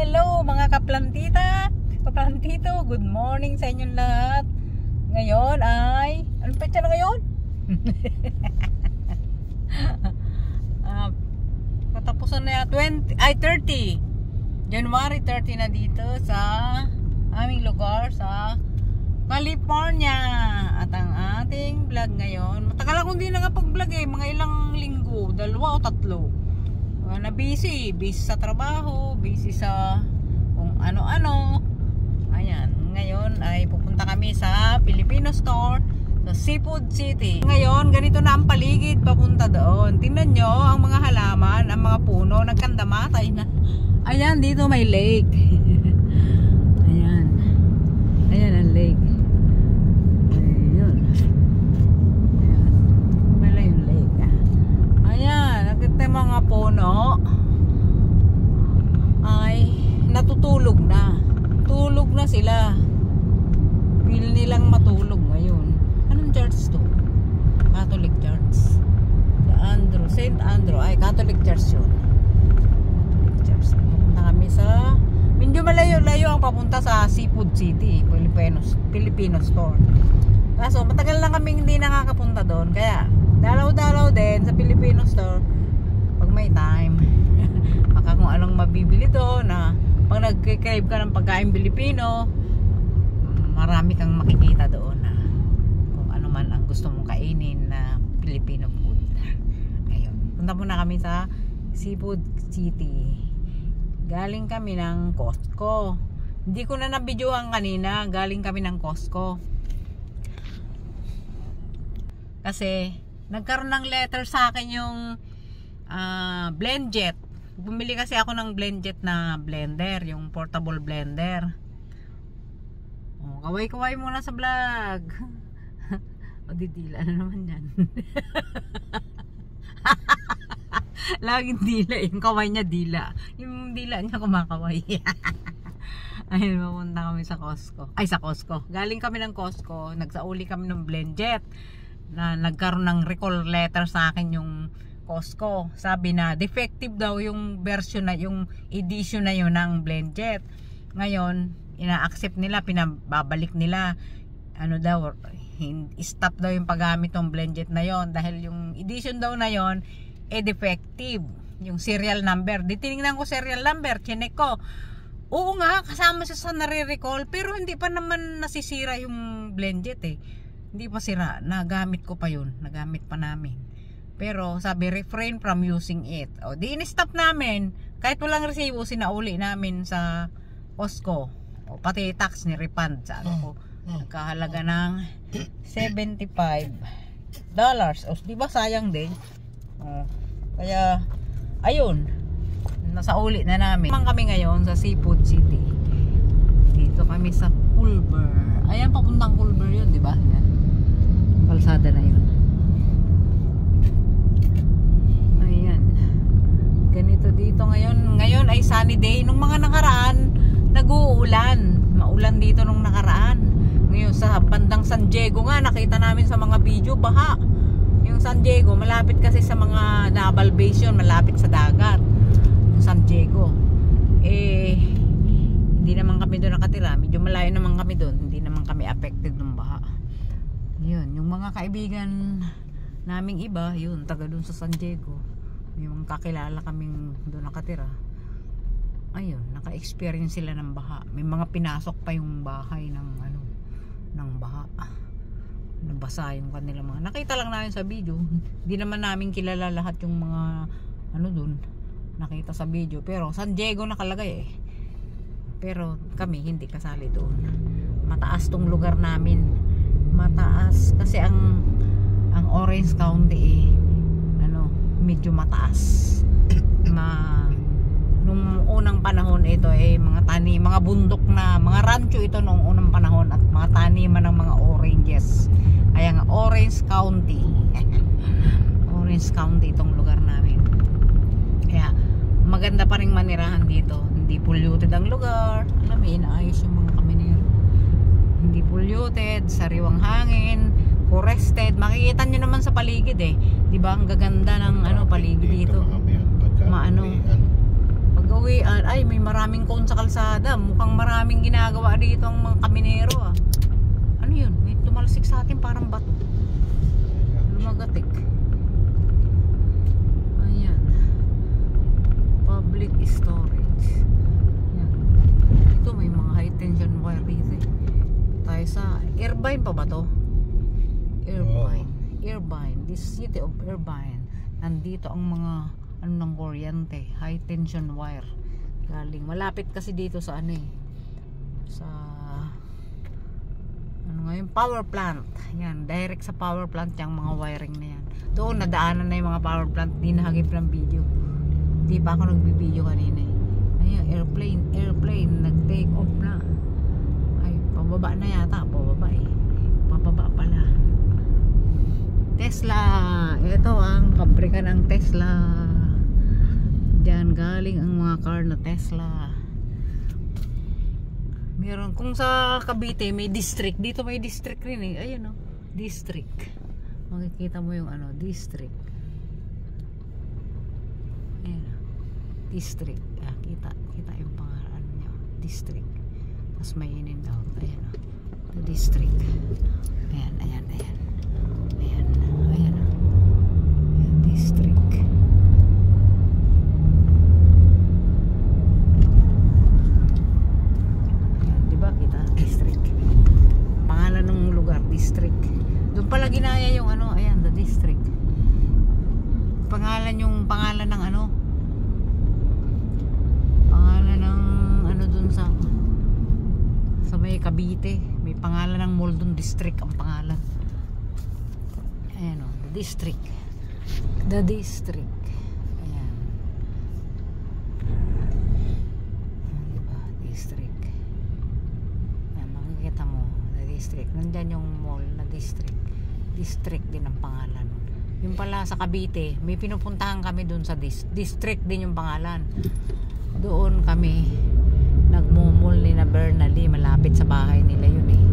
Hello mga kaplantita, kaplantito, good morning sa inyong lahat. Ngayon ay, anong petsa na ngayon? Katapusan na 30 January 30 na dito sa aming lugar sa California. At ang ating vlog ngayon, matagal akong hindi nakapag-vlog mga ilang linggo, 2 o 3. Na busy sa trabaho, busy sa kung ano-ano. Ayan, ngayon ay pupunta kami sa Filipino store sa Seafood City. Ngayon, ganito na ang paligid papunta doon. Tingnan nyo ang mga halaman, ang mga puno, nagkandamatay na. Ayan, dito may lake. Ayan. Ayan ang lake. Ayan. Ayan. Wala yung lake. Ayan, nakita mga puno ay natutulog na. Tulog na sila. Feel nilang matulog ngayon. Anong church to? Catholic Church. St. Andrew. Ay, Catholic Church yun. Catholic Church. Pupunta kami sa medyo malayo-layo ang papunta sa Seafood City, Filipino store. Kaso matagal na kaming hindi nakakapunta doon. Kaya dalaw-dalaw din sa Filipino store pag may time. Baka kung anong mabibili doon na pag nag-crave ka ng pagkain Pilipino, marami kang makikita doon na kung ano man ang gusto mong kainin na Filipino food. Ayun. Punta muna kami sa Seafood City. Galing kami ng Costco. Hindi ko na nabidyohan kanina. Galing kami ng Costco. Kasi nagkaroon ng letter sa akin yung BlendJet. Bumili kasi ako ng BlendJet na blender, yung portable blender. Oh, kaway-kaway muna sa vlog. O didila na naman yan. Laging dila, yung kaway niya dila. Yung dila niya kumakaway. Ayun, mapunta kami sa Costco. Ay, sa Costco. Galing kami ng Costco, nagsauli kami ng BlendJet. Na nagkaroon ng recall letter sa akin yung Costco. Sabi na defective daw yung version na, yung edition na yun ng BlendJet. Ngayon, ina-accept nila, pinababalik nila. Ano daw, stop daw yung paggamit ng BlendJet na yon dahil yung edition daw na yon defective. Yung serial number. Ditinignan ko serial number, chinek ko. Oo nga, kasama siya sa nare-recall, pero hindi pa naman nasisira yung BlendJet Hindi pa sira, nagamit ko pa yun, nagamit pa namin. Pero sabi refrain from using it. O di in-stop namin, kahit walang resibo sinauli namin sa Costco. O pati tax ni refund sa ano ko. Nagkahalaga ng $75. O di ba sayang din? Kaya ayun, nasauli na namin. Kami ngayon sa Seafood City. Dito kami sa Culver. Ayan, papuntang Culver yun, di ba? Yan. Kalsada na yun. Ayan. Ganito dito ngayon. Ngayon ay sunny day. Nung mga nakaraan, nag-uulan. Maulan dito nung nakaraan. Ngayon sa bandang San Diego nga, nakita namin sa mga video, baha. Yung San Diego, malapit kasi sa mga naval base yun, malapit sa dagat. Yung San Diego. Hindi naman kami doon nakatira. Medyo malayo naman kami doon. Hindi naman kami affected ng baha. Yun, yung mga kaibigan naming iba, yun, taga doon sa San Diego. Yung kakilala kaming doon nakatira. Ayun, naka-experience sila ng baha. May mga pinasok pa yung bahay ng ng baha. Nabasa yung kanila mga. Nakita lang namin sa video. Hindi naman namin kilala lahat yung mga doon. Nakita sa video, pero San Diego nakalagay Pero kami hindi kasali doon. Mataas tong lugar namin. Mataas kasi ang Orange County medyo mataas. Nung unang panahon ito mga mga bundok na mga rancho ito nung unang panahon at mga taniman ng mga oranges. Kaya nga Orange County. Orange County itong lugar namin. Kaya maganda pa ring manirahan dito. Hindi polluted ang lugar. Alam mo, inaayos yung mga kaminero. Hindi polluted, sariwang hangin, forested. Makikita nyo naman sa paligid di ba ang gaganda ng paligid dito. Pag-uwian ay may maraming cone sa kalsada. Mukhang maraming ginagawa dito ang mga kaminero ah. Ano yun? May tumalsik sa atin parang bato. Lumagatik. Ayan. Public storage. Ayan. Dito may mga high tension wire dito eh. Tayo sa Irvine pa ba to? Irvine. Irvine. This city of Irvine. Nandito ang mga ano ng kuryente, high tension wire galing, malapit kasi dito sa ano eh, sa ano nga yung power plant. Yan, direct sa power plant yung mga wiring na yan. Doon nadaanan na yung mga power plant, di nahagip ng video, di pa ako nagbibideo kanina eh. Ayun, airplane nag take off na. Ay, pababa na yata, pababa eh, pababa pala. Tesla, ito ang pabrika ng Tesla. Diyan galing ang mga car na Tesla. Meron, kung sa Cavite may district, dito may district rin eh. Ayun o, district. Makikita mo yung ano, district. Ayan o, district. Kita yung pangalan nyo, district. Tapos may in and out. Ayan o, the district. Ayan. Ayan, district. Ayan, diba kita? District. Pangalan ng lugar, district. Doon pala ginaya yung ano, ayan, the district. Pangalan ng ano? Pangalan ng ano dun sa may Cavite. May pangalan ng mall dun, district ang pangalan. Ayan o, the district. The district. Ayan. Diba? District. Ayan, makikita mo. The district. Nandyan yung mall na district. District din ang pangalan. Yung pala sa Cavite, may pinupuntahan kami dun sa district din yung pangalan. Doon kami nagmumul ni na Bernally. Malapit sa bahay nila yun eh.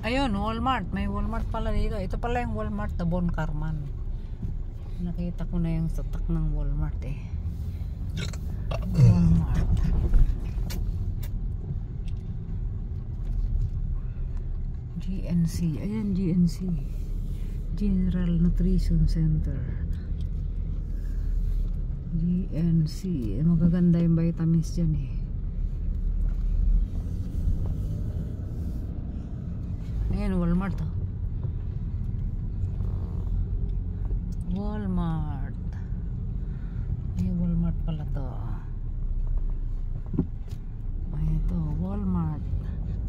Ayun, Walmart. May Walmart pala dito. Ito pala yung Walmart na Bon Carman. Nakita ko na yung tatak ng Walmart eh. Walmart. GNC. Ayan, GNC. General Nutrition Center. GNC. Magaganda yung vitamins dyan eh. Ayan, Walmart oh. Walmart. Ayan, Walmart pala to. Ayan ito, Walmart.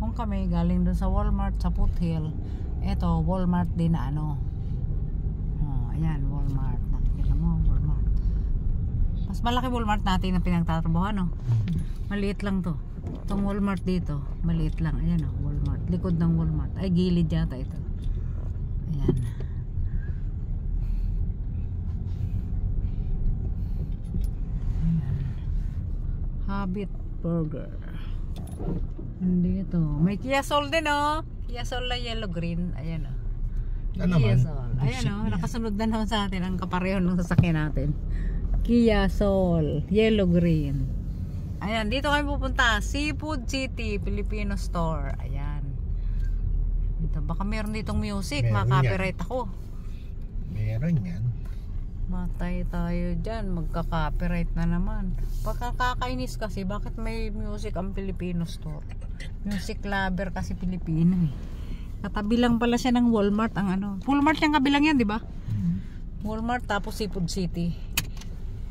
Kung kami galing dun sa Walmart sa Foothill, eto, Walmart din na ano. Oh, ayan, Walmart. Nakikita mo, Walmart. Mas malaki Walmart natin na pinagtatrabaho, no? Maliit lang to. Itong Walmart dito, maliit lang. Ayan o, Walmart. Likod ng Walmart. Ay, gilid yata ito. Ayan. Ayan. Habit Burger. Nandito. May Kia Soul din o. Kia Soul na yellow green. Ayan o. Kia Soul. Ayan o, nakasunod na naman sa atin ang kapareho ng sasakyan natin. Kia Soul. Yellow green. Ayan, dito kami pupunta. Seafood City, Filipino Store. Ayan. Dito, baka meron ditong music. Maka-copyright ako. Meron yan. Matay tayo dyan. Magka-copyright na naman. Pagkakainis kasi, bakit may music ang Filipino Store? Music lover kasi Pilipino eh. Katabi lang pala siya ng Walmart ang ano. Walmart yung kabilang yan, di ba? Walmart tapos Seafood City.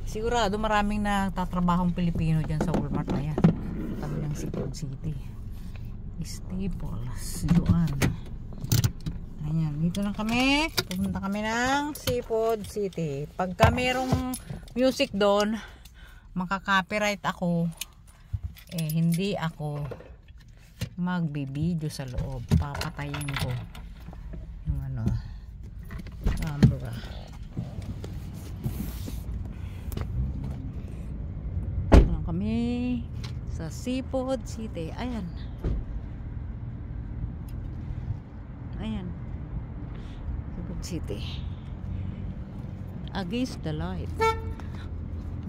Sigurado maraming nagtatrabahong Pilipino dyan sa Walmart na yan. Katabi ng Seafood City. Staples, Joan. Ayan, dito na kami. Pupunta kami ng Seafood City. Pagka merong music doon, makaka-copyright ako. Hindi ako magbibideo sa loob. Papatayin ko yung ano, camera. Dito kami sa Seafood City. Ayan. Ayan. Seafood City. Against the light.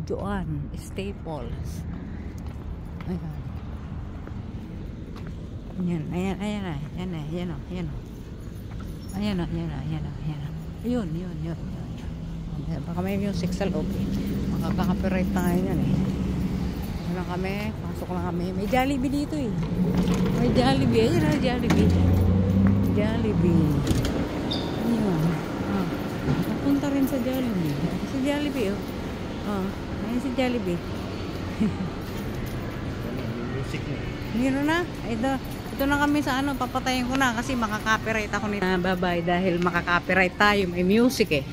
Joan, Staples. Ayan. Ayan, ayan, ayan, ayan, ayan, ayan. Ayan, ayan, ayan, ayan. Ayun, yun, yun, yun. Baka may music sa loob. Makaka-copyright na ngayon yan eh. Ano kami? Pasok lang kami. May Jollibee dito eh. May Jollibee. Ayan na, Jollibee. Jollibee. Ayun. Napunta rin sa Jollibee. Si Jollibee oh. Ayan si Jollibee. Music na. Meron na. Ito na kami sa ano. Papatayin ko na kasi makaka-copyright ako nito. Bye-bye dahil makaka-copyright tayo. May music eh.